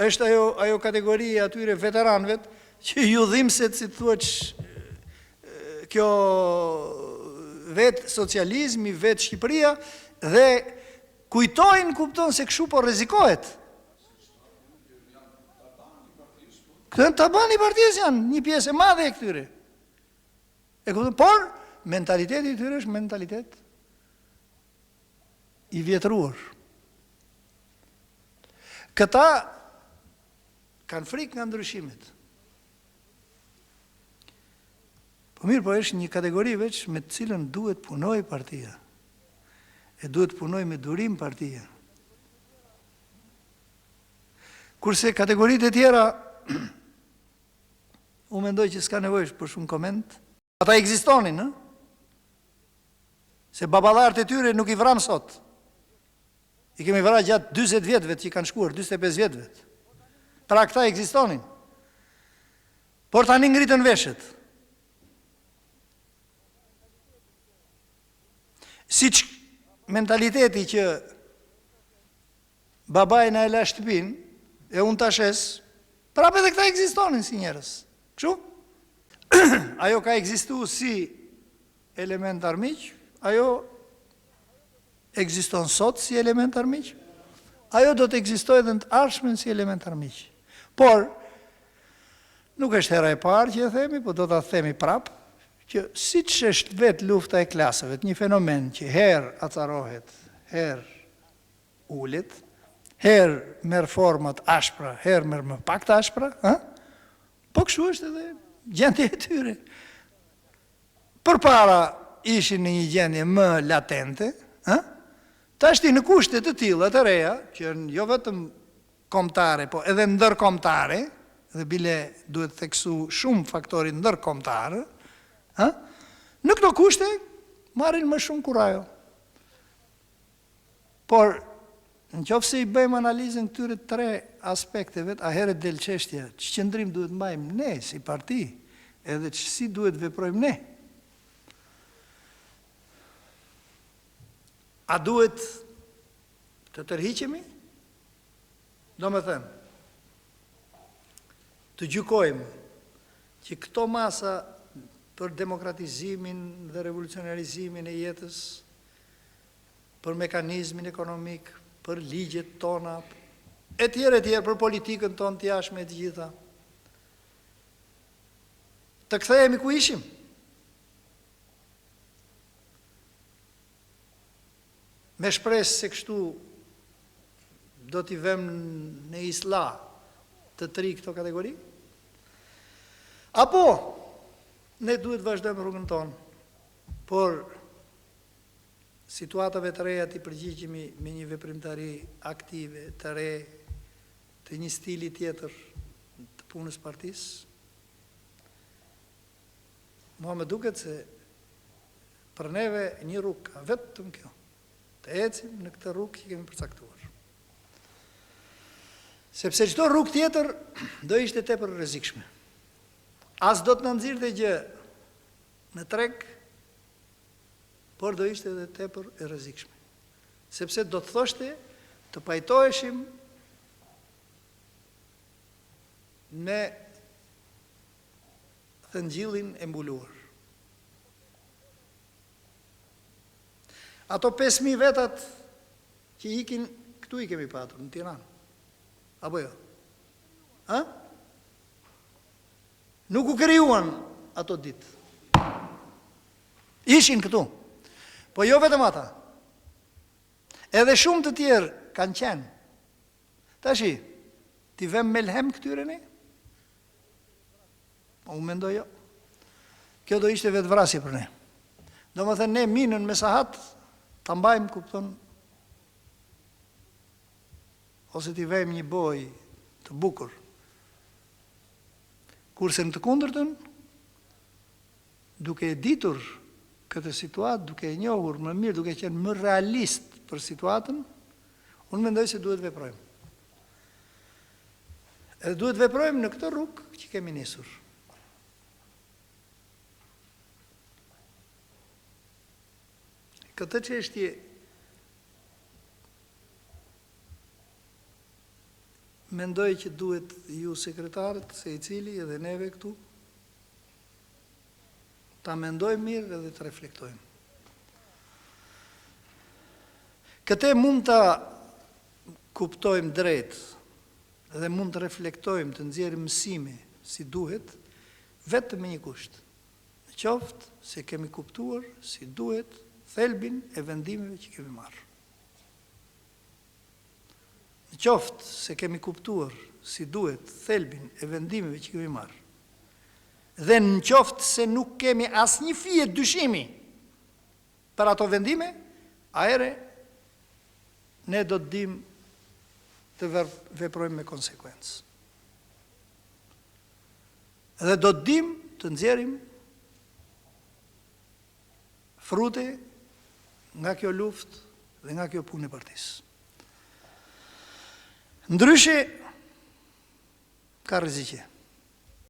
është ajo kategoria atyre veteranëve që ju dhimbset, si thuaç, kjo vetë socializmi, vetë Shqipëria, dhe kujtojnë, kupton se kështu po rrezikohet. Këto tabani i partisë janë një pjesë e madhe e këtyre. E kupton, por mentaliteti i tyre është mentalitet i vjetruar. Këta kanë frikë nga ndryshimet. Po mirë, po është një kategori veç me të cilën duhet punoj partia. E duhet punoj me durim partia. Kurse kategoritë e tjera, u mendoj që s'ka nevojsh për shumë koment. Ata ekzistonin, në? Se baballarët e tyre nuk i vram sot. I kemi vra gjatë 20 vjetëve që i kanë shkuar, 25 vjetëve. Pra këta ekzistonin. Por tani ngritën veshët. Siç mentaliteti që babaj na e la shtëpin, e unë tashes, prapë edhe këta ekzistonin si njerëz. Kështu? Ajo ka ekzistu si element armiq, ajo ekziston sot si element armiq, ajo do të ekzistojë edhe në të ardhmen si element armiq. Por, nuk është hera e parë që e themi, po do të themi prapë, që si që është vetë lufta e klasëve, një fenomen që herë acarohet, herë ullit, herë merë format ashpra, herë merë më pak të ashpra, po kështu është edhe gjendje e tyre. Përpara ishin në një gjendje më latente, tashti në kushte të tilla të reja, që jo vetëm kombëtare, po edhe ndërkombëtare, dhe bile duhet theksu shumë faktorit ndërkombëtar, në këto kushte marrin më shumë kurajo. Por, në qoftë se i bëjmë analizën këtyre 3 aspekteve, atëherë del çështja, që qëndrim duhet mbajmë ne si parti, edhe që si duhet veprojmë ne. A duhet të tërhiqemi? Do me thënë, të gjykojmë që këto masa për demokratizimin dhe revolucionarizimin e jetës, për mekanizmin ekonomik, për ligjet tona, e tjere, për politikën tonë të jashtme e të gjitha. Të kthehemi ku ishim? Me shpresë se kështu do t'i vëm në isla të 3 këto kategori? Apo, ne duhet vazhdojmë rrugën tonë, por situatave të reja t'i përgjigjemi me një veprimtari aktive, të re, të një stili tjetër të punës partisë. Mua më duket se për neve një rrugë ka vetëm kjo, të ecim në këtë rrugë që kemi përcaktuar. Sepse çdo rrugë tjetër do ishte tepër rrezikshme. As do të në nëzirë dhe gjë në treg, por do ishte edhe tepër e rrezikshme. Sepse do të thoshte të pajtoheshim me thëngjillin e mbuluar. Ato 5.000 vetat që ikin, këtu i kemi patur, në Tiranë. Apo jo? Nuk u krijuan ato ditë. Ishin këtu. Po jo vetëm ata. Edhe shumë të tjerë kanë qenë. Tashi, ti vëm me lhem këtyre ne? Po unë mendoj jo. Kjo do ishte vetë vrasje për ne. Do më thënë ne minën me sahat, ta mbajmë, kupton, ose ti vëm një boj të bukur. Kurse në të kundërtën, duke e ditur këtë situatë, duke e njohur më mirë, duke qenë më realist për situatën, unë mendoj se duhet veprojmë. Edhe duhet veprojmë në këtë rrugë që kemi nisur. Këtë çështje mendoj që duhet ju sekretarët, se i cili edhe neve këtu, ta mendojmë mirë edhe të reflektojmë. Këte mund të kuptojmë drejt dhe mund të reflektojmë, të nxjerrim mësime si duhet, vetëm me një kusht. Në qoftë se kemi kuptuar si duhet thelbin e vendimeve që kemi marrë. Në qoftë se kemi kuptuar si duhet thelbin e vendimeve që kemi marrë, dhe në qoftë se nuk kemi asnjë fije dyshimi për ato vendime, ahere ne do të dim të veprojmë me konsekuencë. Dhe do të dim të nxjerrim frute nga kjo luftë dhe nga kjo punë e partisë. Ndryshe, ka rreziqe.